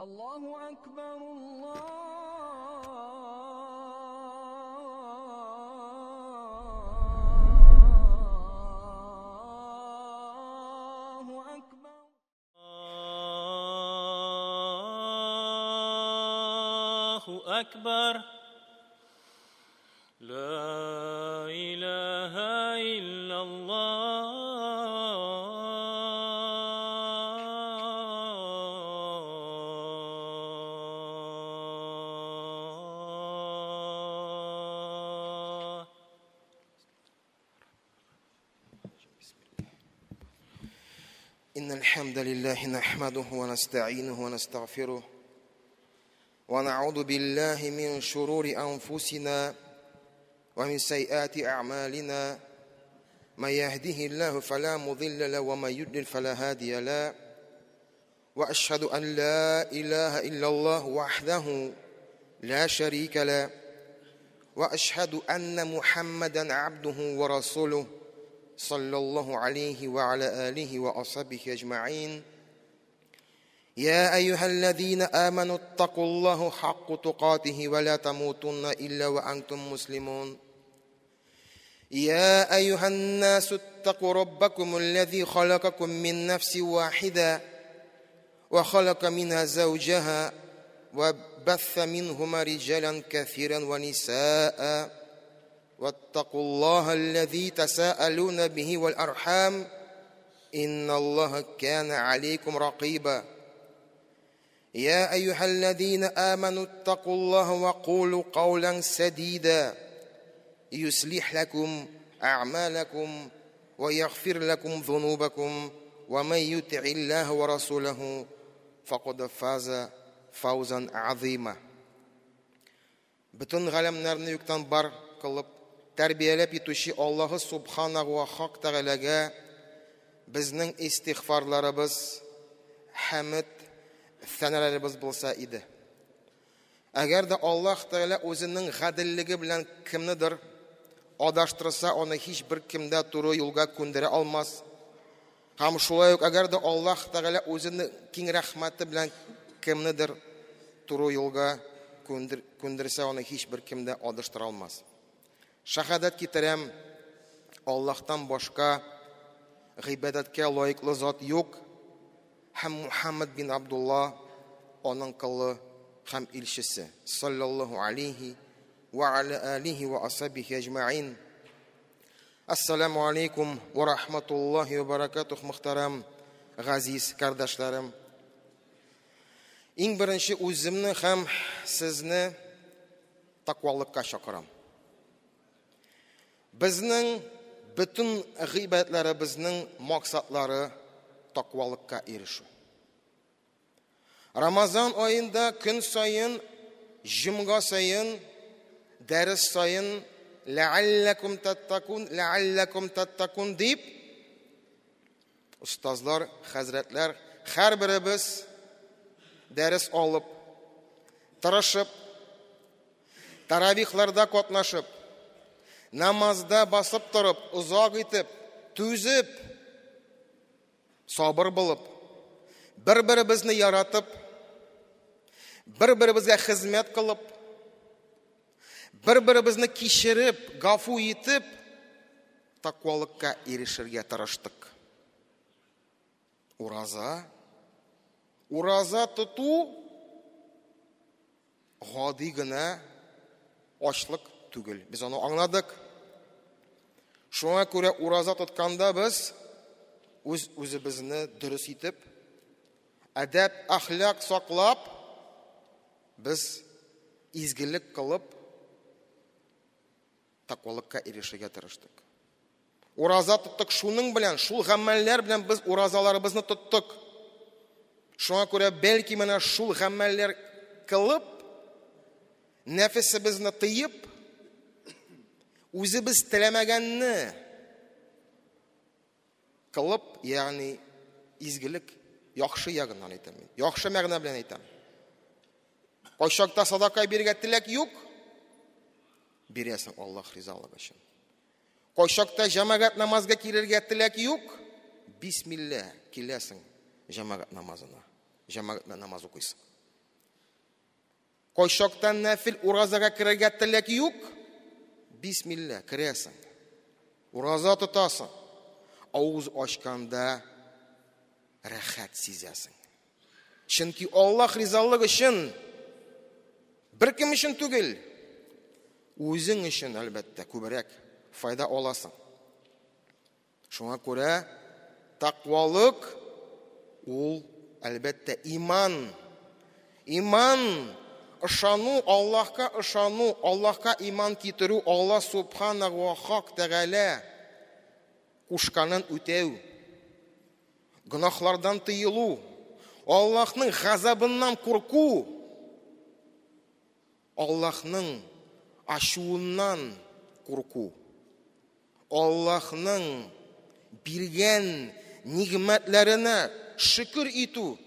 الله أكبر الله أكبر الله أكبر لا إله إلا الله. إن الحمد لله نحمده ونستعينه ونستغفره ونعوذ بالله من شرور أنفسنا ومن سيئات أعمالنا من يهده الله فلا مضل له ومن يضلل فلا هادي له وأشهد أن لا إله إلا الله وحده لا شريك له وأشهد أن محمدا عبده ورسوله صلى الله عليه وعلى آله وأصحابه أجمعين. يا أيها الذين آمنوا اتقوا الله حق تقاته ولا تموتن إلا وأنتم مسلمون. يا أيها الناس اتقوا ربكم الذي خلقكم من نفس واحدة وخلق منها زوجها وبث منهما رجالا كثيرا ونساء واتقوا الله الذي تساءلون به والأرحام إن الله كان عليكم رقيبا. يا أيها الذين آمنوا اتقوا الله وقولوا قولا سديدا يصلح لكم أعمالكم ويغفر لكم ذنوبكم ومن يطع الله ورسوله فقد فاز فوزا عظيما. Bütün галәмнәрне юктан бар кылып тәрбияләп итүче Аллаһы Субханаху ва Хак Тәгаләгә безнең истигъфарларыбыз, хәмд, сәнәләребез булса иде. Әгәр дә Аллаһ Тәгалә үзенең гаделлеге белән кемнедер адаштырса, аны һичбер кемдә туры юлга күндерә алмас. Һәм шулай ук әгәр дә Аллаһ Тәгалә үзенең киң рәхмәте белән кемнедер туры юлга күндерсә, аны һичбер кемдә адаштыра алмас. Шәһадәт китерәм, Аллаһтан башка гыйбадәткә лаеклы зат юк, һәм Мухаммад бин Абдулла аның кылы һәм илчесе саллаллаху алейхи ва аля алихи ва асхабихи аҗмаин. Ассаламу алейкум ва рахматуллахи ва баракатух, мөхтәрәм газиз кардәшләрем. Иң беренче үземне һәм сезне тақвалыкка чакырам. Безнең bütün гыйбатларыбызның максатлары тақвалыкка ирешү. Рамазан айында көн сайын, җомга сайын, дәрес сайын ләалләкум таттакун дип устазлар, хәзрәтләр һәрберебез дәрес алып, тырышып, таравихларда катнашып, намазда басып торып, узак итеп, түзеп, сабыр булып, бер-беребезне яратып, бер-беребезгә хезмәт кылып, бер-беребезне кичереп, гафу итеп, тақвалыкка ирешергә тырыштык. Ураза тоту гади гына ачлык түгел. Без аны аңладык. Шуңа күрә ураза тотканда без үзебезне дөрес итеп, әдәп, әхлак саклап, без изгелек кылып, тақвалыкка ирешергә тырыштык. Ураза тоттык шуның белән, шул гамәлләр белән без уразаларыбызны тоттык. Шуңа күрә бәлки менә шул гамәлләр кылып, нәфесебезне тыеп, үзебез теләмәгәнне кылып, ягъни изгелек яхшы ягыннан әйтәм мин. Яхшы мәгънә белән әйтәм. Кайчакта садака бирергә теләк юк, бирәсең Аллаһ ризалыгы өчен. Кайчакта җәмәгать намазга килергә теләк юк, бисмилла киләсең җәмәгать намазына. Җәмәгать белән намаз укыйсың. Кайчактан нәфил уразага керергә теләк юк. Бисмилла, керәсең. Ураза тотасың. Авыз ачканда рәхәт сизәсең. Чөнки Аллаһ ризалыгы өчен, беркем өчен түгел, үзең өчен әлбәттә күбрәк файда аласың. Шуңа күрә тақвалык ул әлбәттә иман. Иман, ышану, Аллаһка ышану, Аллаһка иман китерү, Аллаһ субханаху ва хак тәгалә кушканын үтәү, гөнаһлардан тыелу, Аллаһның газабыннан курку, Аллаһның ачуыннан курку, Аллаһның биргән нигъмәтләренә шөкер итү,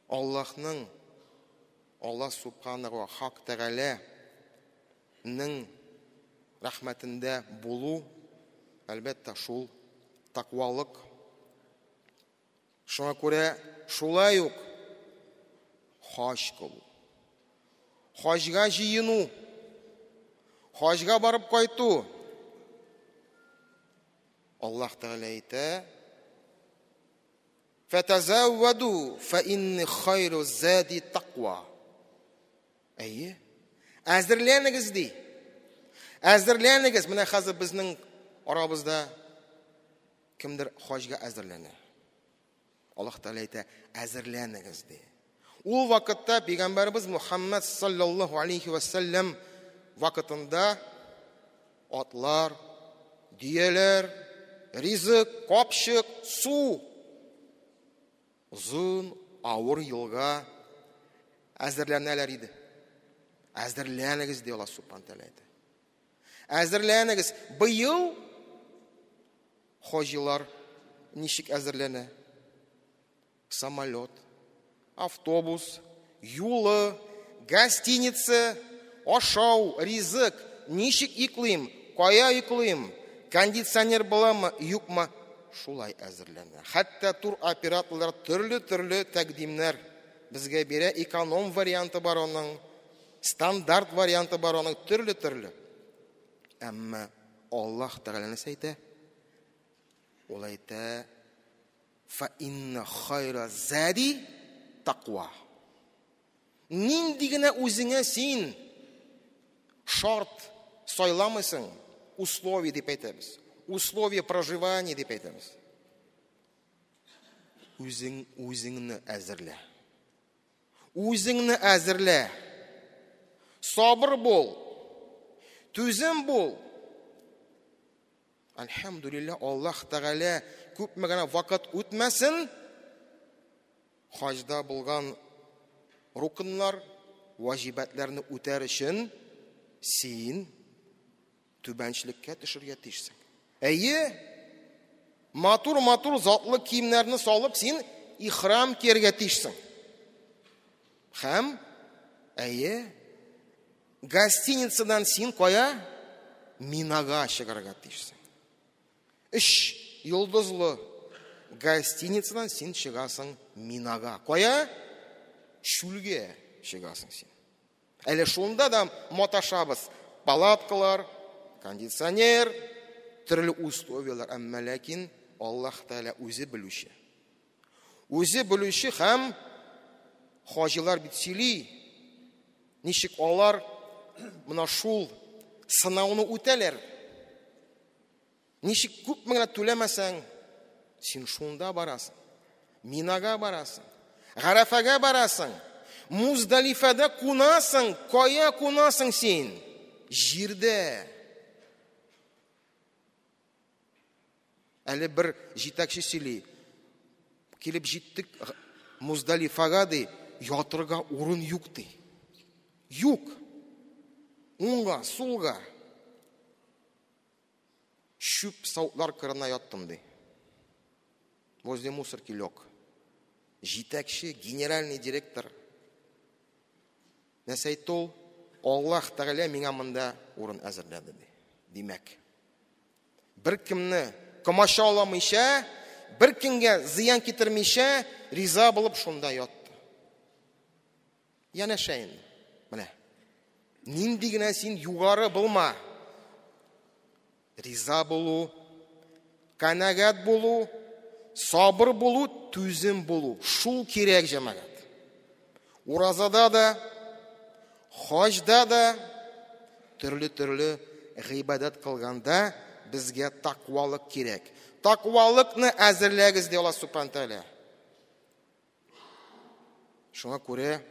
Аллаһның, Аллаһ субханаху ва хак тәгаләнең рәхмәтендә булу, әлбәттә шул тақвалык. Шуңа күрә шулай ук хаҗ кылу, хаҗга җыену, хаҗга барып кайту. Аллаһ Тәгалә әйтә: "Фатазавваду фаинни хайру зади тақва." Әйе, әзерләнегез ди. Әзерләнегез. Менә хәзер безнең арабызда кемдер хаҗга әзерләнә. Аллаһ Тәгалә әйтә: әзерләнегез ди. Ул вакытта Пәйгамбәрбез Мухаммад саллаллаху алейхи ва саллям вакытында атлар, дияләр, ризык, капчык, су, озын, авыр юлга әзерләнәләр иде. Әзерләнегез ди Аллаһ субханаху ва тәгалә. Әзерләнегез. Быел хаҗилар ничек әзерләнә? Самолет, автобус, юлы, гостиница, ашау, ризык, ничек йоклыйм, кая йоклыйм, кондиционер буламы, юкмы? Шулай әзерләнә. Хәтта тур операторлар төрле тәкъдимнәр безгә бирә. Эконом варианты бар аның, стандарт варианты бар аның, төрле. Әмма Аллаһ Тәгалә әйтә, ул әйтә: "Фа инна хайра зади тақва." Нинди генә үзеңә син шарт сайламыйсың, условия дип әйтәбез. Условия проживания дип әйтәбез. Үзеңне әзерлә. Үзеңне әзерлә. Сабыр бул. Түзем бул. Әлхәмдүлилләһ, Аллаһ Тәгалә күпме генә вакыт үтмәсен, хаҗда булган рукыннар, ваҗибатларны үтәр өчен син түбәнчелеккә төшәргә тиешсең. Әйе, матур затлы киемнәрне салып, син ихрам кияргә тиешсең. Һәм, әйе, гостиницадан син кая? Минага чыгарга тиешсең. 3 йолдызлы гостиницадан син чыгасың Минага. Кая? Шүлгә чыгасың син. Әле шунда да маташабыз. Палаткалар, кондиционер, төрле условиялар. Әмма ләкин Аллаһ Тәгалә үзе белүче. Үзе белүче һәм хаҗилар бит сөйли. Ничек алар менә шул сынауны үтәләр. Ничек күп генә түләмәсәң, син шунда барасың. Минага барасың. Гарафага барасың. Муздалифада кунасың. Кая кунасың син? Җирдә. Әле бер җитәкче сөйли. Килеп җиттек Муздалифага ди, ятырга урын юк ди. Юк. Уңга, сулга. Шүп саутлар кырына яттым ди. Возле мусорки лег. Җитәкче, генеральный директор. Нәрсә әйтте ул? Аллаһ Тәгалә миңа монда урын әзерләде ди. Димәк, бер кемне комачауламыйча, бер кемгә зыян китермичә, риза булып шунда ятты. Янәшәйін. Менә. Нинди генә син югары булма. Риза булу, канәгать булу, сабыр булу, түзем булу. Шул кирәк җәмәгать. Уразада да, хаҗда да, төрле гыйбадат кылганда безгә тақвалык кирәк. Тақвалыкны әзерләгез ди Аллаһ Субхану Тәгалә. Шуңа күрә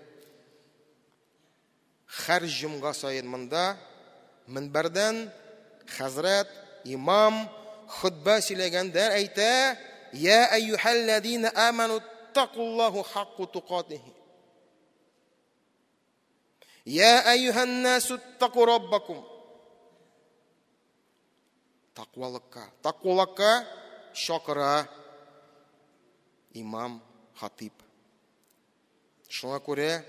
һәр җомга сайын монда минбәрдән хәзрәт, имам хутба сөйләгәндә әйтә: "Я айюхаллазина аману тақуллаху хаққу туқатихи. Я айюхан насу тақу раббакум." Тақвалыкка шакыра имам, хатип. Шуңа күрә,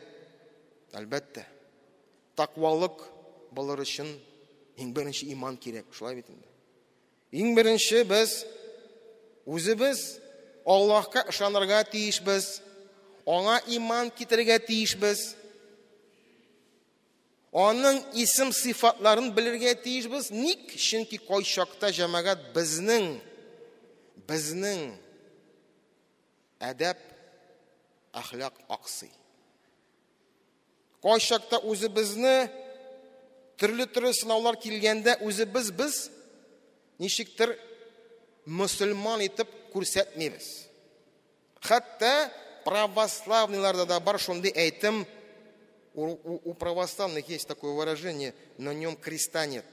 әлбәттә, тақвалык булыр өчен иң беренче иман кирәк, шулай бит инде. Иң беренче без үзебез Аллаһка ышанырга тиешбез, аңа иман китерергә тиешбез. Аның исем сыйфатларын белергә тиешбез. Ник? Чөнки кайчакта җәмәгать безнең әдәп, әхлак аксый. Кайчакта үзебезне төрле сынаулар килгәндә үзебез без ничектер мөселман итеп күрсәтмибез. Хәтта православныйларда да бар шундый әйтем. У православных есть такое выражение: на нем креста нет.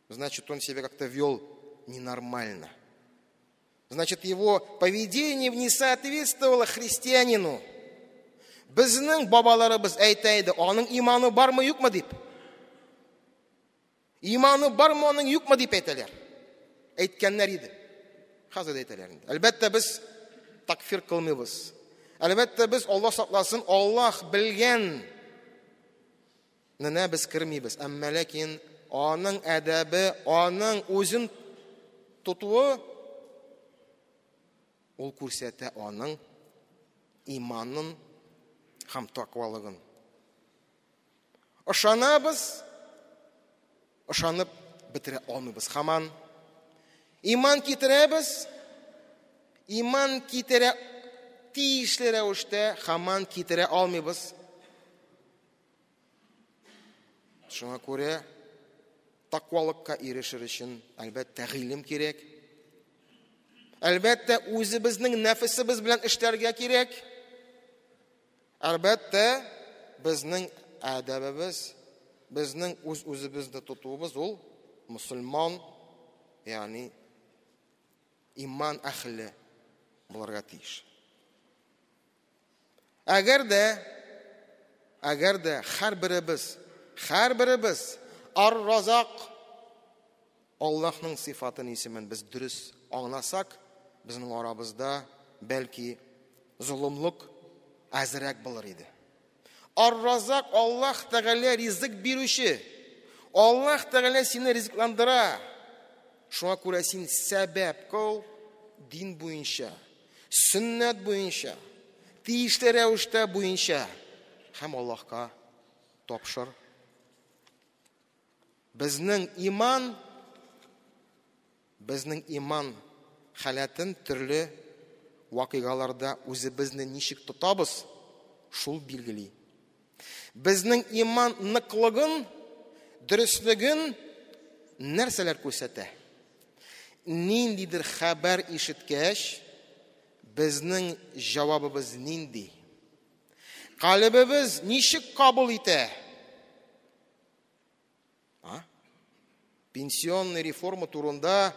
Значит, он себя как-то вел ненормально. Значит, его поведение не соответствовало христианину. Безнең бабаларыбыз әйтәйди, аның иманы бармы, юкмы дип. Иманы бармы, аның юкмы дип әйтәләр. Әйткәннәр иде. Хәзер әйтәләр инде. Әлбәттә без такфир кылмыйбыз. Әлбәттә без Аллаһ сакласын, Аллаһ белгән ненә без кирмибез. Әмма ләкин аның әдәбе, аның үзен тотуы ул күрсәтә аның иманын һәм тақвалыгын. Ышанабыз, ышанып бетерә алмыйбыз. Һаман иман китерәбез, иман китерә тиешле рәвештә һаман китерә алмыйбыз. Шуңа күрә тақвалыкка ирешер өчен әлбәттә гыйлем кирәк. Әлбәттә үзебезнең нәфесебез белән эшләргә кирәк. Әлбәттә безнең әдәбебез, безнең үзебезне тотуыбыз ул мусульман, ягъни иман әһле булырга тиеш. Әгәр дә һәр беребез ар-разак Аллаһның сыйфатын, исемен без дөрес аңласак, безнең арабызда бәлки зулымлык әзрәк булыр иде. Ар-разак Аллаһ Тәгалә ризык бирүче. Аллаһ Тәгалә сине ризыкландыра. Шуңа күрә син сәбәп кыл дин буенча, сөннәт буенча, тиешле рәвештә буенча һәм Аллаһка тапшыр. Безнең иман халатын төрле вакыйгаларда үзебезне ничек тотабыз, шул билгели. Безнең иман ныклыгын, дөрестлеген нәрсәләр күрсәтә? Ниндидер хәбәр ишеткәч, безнең җавабыбыз нинди? Калбыбыз ничек кабул итә? Пенсионный реформа турында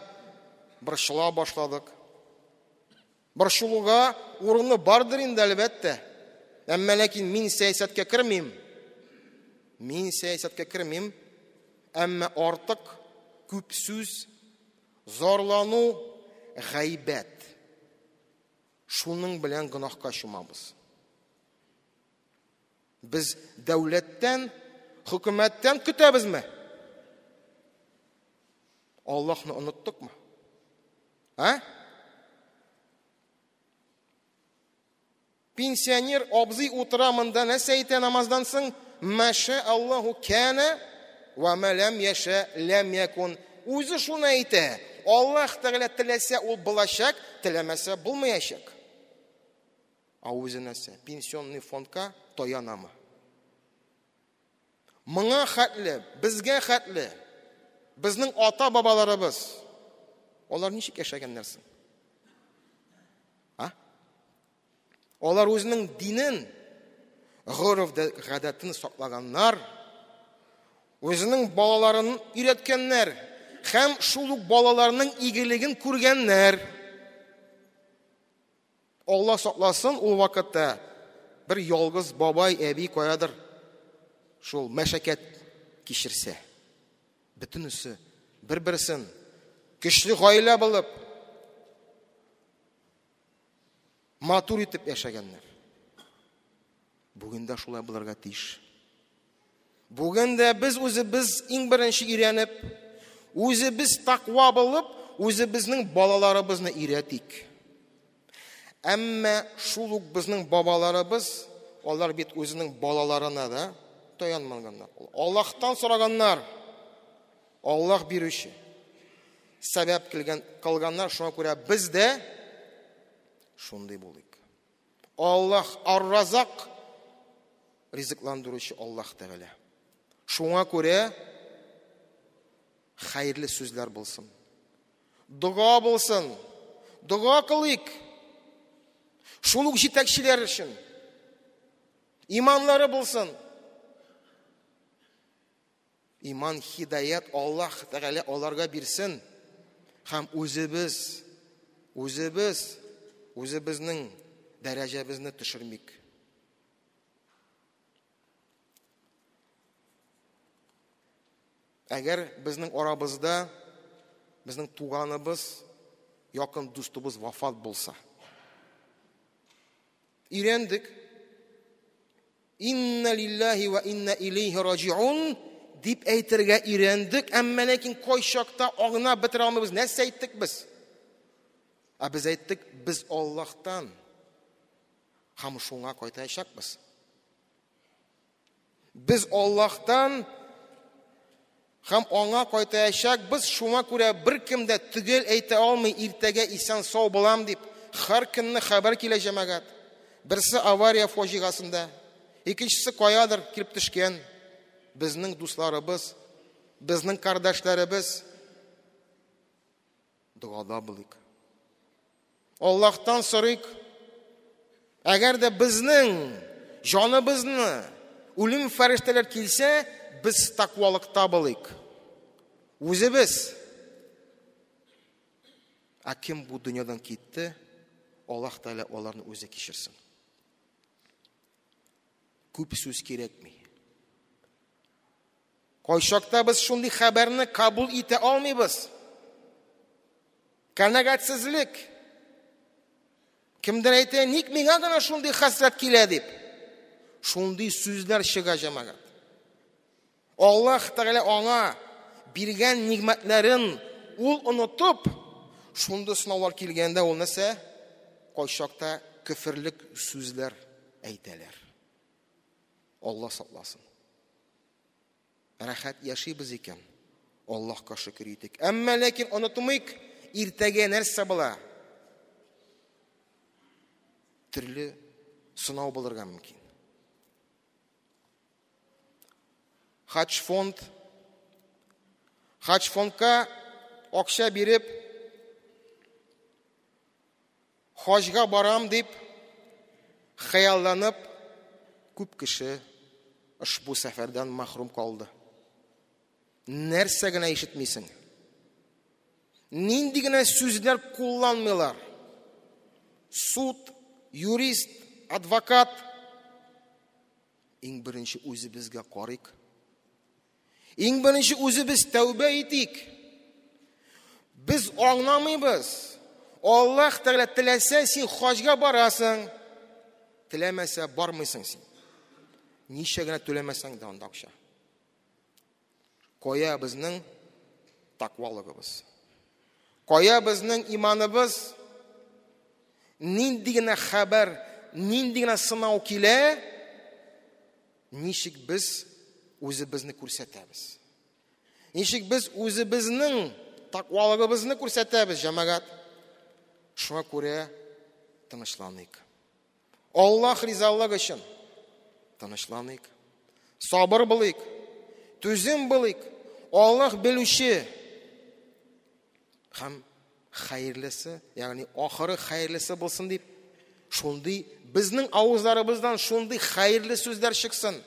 борчыла башладык. Борчылуга урыны бардыр инде, әлбәттә. Әмма ләкин мин сәясәткә кермим. Әмма артык күп сүз, зарлану, гайбәт. Шуның белән гынахка чумабыз. Без дәүләттән, хөкүмәттән көтәбезме? Аллаһны оныттыкмы? Пенсионер абзый утыра монда нәрсә әйтә намаздан соң? Маша Аллаху кана ва ма лам яша лам якун. Үзе шуны әйтә. Аллаһ Тәгалә теләсә ул булачак, теләмәсә булмаячак. Үзе нәрсә? Пенсионный фондка таянамы? Моңа хәтле, безгә хәтле, безнең ата-бабаларыбыз, алар ничек яшәгәннәр соң? Алар үзенең динен, гореф гадәтен саклаганнар, үзенең балаларын өйрәткәннәр, һәм шул ук балаларының игелеген күргәннәр. Алла сакласын, ул вакытта бер ялгыз бабай, әби каядыр шул мәшәкать кичерсә, бөтенесе бер-берсен көчле гаилә булып матур итеп яшәгәннәр. Бүген дә шулай булырга тиеш. Бүген дә без үзебез иң беренче өйрәнеп, үзебез таква булып, үзебезнең балаларыбызны өйрәтик. Әмма шул ук безнең бабаларыбыз, алар бит үзенең балаларына да таянмаганнар. Аллаһтан сораганнар. Аллаһ бирүче. Сәбәп кылганнар, шуңа күрә без дә шундый булыйк. Аллаһ ар-Разак, ризыкландыручы Аллаһ Тәгалә. Шуңа күрә хәерле сүзләр булсын. Дуга булсын. Дуга кылыйк. Шул ук җитәкчеләр өчен. Иманлары булсын. Иман, хидаят Аллаһ Тәгалә аларга бирсен. Һәм үзебезнең дәрәҗәбезне төшермик. Әгәр безнең арабызда безнең туганыбыз, якын дустыбыз вафат булса, өйрәндек. Инна лиллаһи ва инна илейһи раҗиун дип әйтергә өйрәндек, әмма ләкин кайчакта аңына бетерә алмыйбыз. Нәрсә әйттек без? Без әйттек, без Аллаһтан һәм шуңа кайтачакбыз. Без Аллаһтан һәм аңа кайтачакбыз, шуңа күрә беркем дә төгәл әйтә алмый, иртәгә исән сау булам дип. Һәр көнне хәбәр килә җәмәгать. Берсе авария фаҗигасында, икенчесе каядыр килеп төшкән. Безнең дусларыбыз, безнең кардәшләребез дуада булыйк. Аллаһтан сорыйк. Әгәр дә безнең җаныбызны үлем фәрештәләр килсә, без таквалыкта булыйк. Үзебез. Кем бу дөньядан китте, Аллаһ Тәгалә аларны үзе кичерсен. Күп сүз кирәкми. Кайчакта без шундый хәбәрне кабул итә алмыйбыз. Канәгатьсезлек. Кемдер әйтә, ник миңа гына шундый хәсрәт килә дип. Шундый сүзләр чыга җәмәгать. Аллаһ Тәгалә аңа биргән нигъмәтләрен ул онытып, шундый сынаулар килгәндә ул нәрсә? Кайчакта күферлек сүзләр әйтәләр. Алла сакласын. Рәхәт яшибез икән. Аллаһка шөкер итик. Әмма ләкин онытмыйк, иртәгә нәрсә була? Төрле сынау булырга мөмкин. Хаҗ фондка акча биреп, хаҗга барам дип хыялланып, күп кеше ошбу сәфәрдән мәхрүм калды. Нәрсә генә ишетмисең? Нинди генә сүзләр кулланмыйлар? Суд, юрист, адвокат. Иң беренче үзебезгә карыйк. Иң беренче үзебез тәүбә итик. Без аңламыйбыз. Аллаһ Тәгалә теләсә син хаҗга барасың, теләмәсә бармыйсың син. Ничә генә төләмәсәң дә анда акча. Кая безнең таквалыгыбыз? Кая безнең иманыбыз? Нинди генә хәбәр нинди генә сынау килә, ничек без үзебезне күрсәтәбез? Ничек без үзебезнең таквалыгыбызны күрсәтәбез, җәмәгать? Шуңа күрә тынычланыйк. Аллаһ ризалыгы өчен тынычланыйк. Сабыр булыйк, түзем булыйк. Аллаһ белүче һәм хәерлесе, ягъни ахыры хәерлесе булсын дип, шундый безнең авызларыбыздан шундый хәерле сүзләр чыксын.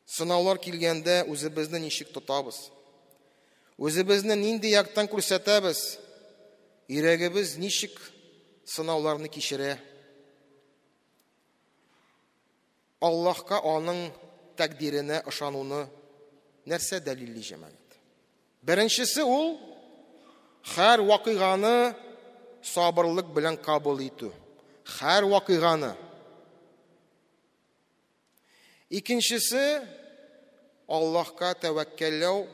Сынаулар килгәндә үзебезне ничек тотабыз? Үзебезне нинди яктан күрсәтәбез? Йөрәгебез ничек сынауларны кичерә? Аллаһка, аның тәкъдиренә ышануны нәрсә дәлилли, җәмәгать? Беренчесе ул һәр вакыйганы сабырлык белән кабул итү. Һәр вакыйганы. Икенчесе Аллаһка тәвәккәлләү,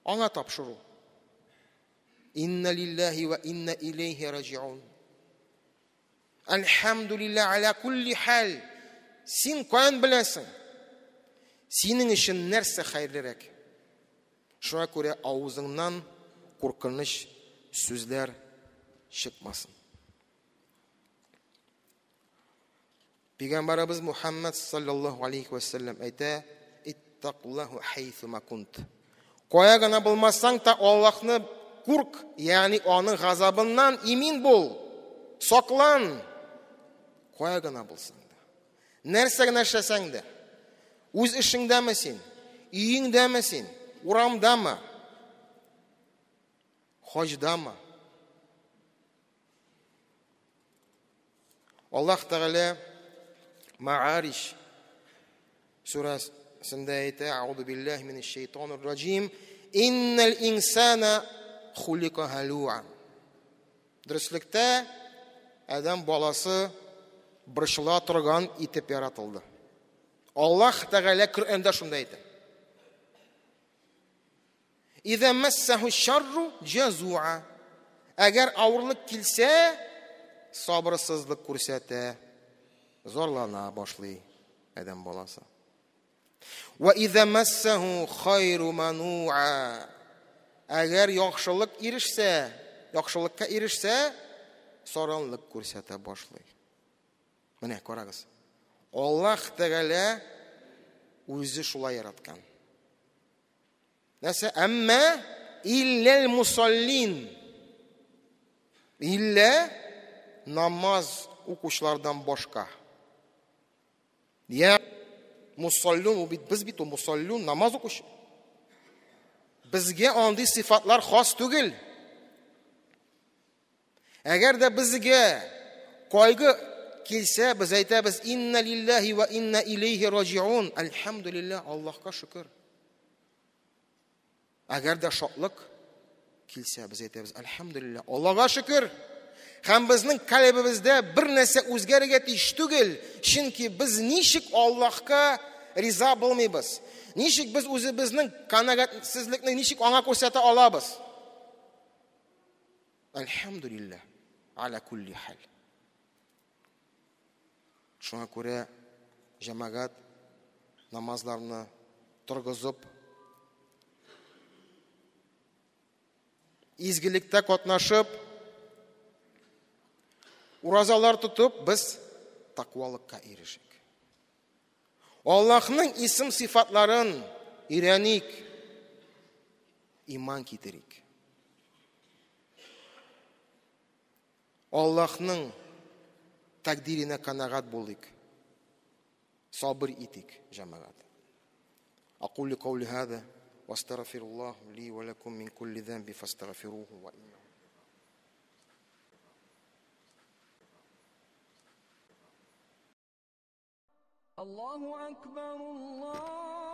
аңа тапшыру. Инна лиллаһи ва инна илейһи раҗиун. Әлхәмдүлиллаһ аля кулли хәл. Син каян беләсең? Синең өчен нәрсә хәерлерәк? Шуңа күрә авызыңнан куркыныч сүзләр чыкмасын. Пәйгамбәрбез Мухаммад саллаллаһу алейхи ва саллям әйтә: "Иттақуллаһу хайсума кунт." Кая гына булмасаң та Аллаһны курк, ягъни аның газабыннан имин бул. Саклан. Кая гына булсаң да. Нәрсә генә эшләсәң дә. Үз эшеңдәме син? Өеңдәме син? Урамдамы? Хаҗдамы? Аллаһ Тәгалә Ма'ариш surasында әйтә: "Аузу биллаһи минеш шәйтанир раҗим. Иннал инсана хулика һалуан." Дөреслекдә адам баласы борчыла торган итеп яратылды. Аллаһ Тәгалә Коръәндә шунда әйтә: "Иза массаху шарру җазуа." Әгәр авырлык килсә, сабырсызлык күрсәтә, зарлана башлый адам баласы. Ва иза массаху хайру мануа. Әгәр яхшылык ирешсә, яхшылыкка ирешсә, саранлык күрсәтә башлый. Менә карагыз. Аллаһ Тәгалә үзе шулай яраткан. Нәрсә? Әмма илләл мусаллин. Иллә намаз укучылардан башка. Я мусаллун, без бит мусаллун, намаз укучы. Безгә андый сыйфатлар хас түгел. Әгәр дә безгә кайгы килсә, без әйтәбез: "Инна лиллаһи ва инна илейһи раҗиун." Әлхәмдүлиллаһ, Аллаһка шөкер. Әгәр дә шатлык килсә, без әйтәбез: "Әлхәмдүлиллаһ, Аллаһга шөкер." Һәм безнең калбыбызда бер нәрсә үзгәрергә тиеш түгел, чөнки без ничек Аллаһка риза булмыйбыз? Ничек без үзебезнең канәгатьсезлекне ничек аңа күрсәтә алабыз? Әлхәмдүлиллаһ аля кулли хәл. Шуңа күрә җәмәгать намазларны торгызып, изгелектә катнашып, уразалар тотып, без таквалыкка ирешик. Аллаһның исем сыйфатларын өйрәник, иман китерик. Аллаһның тәкъдиренә канагать булыйк. Сабыр итик, җәмәгать. Aqulu qawli hada wa astaghfirullah li wa lakum min kulli dhanbi fastaghfiruhu wa innahu الله أكبر الله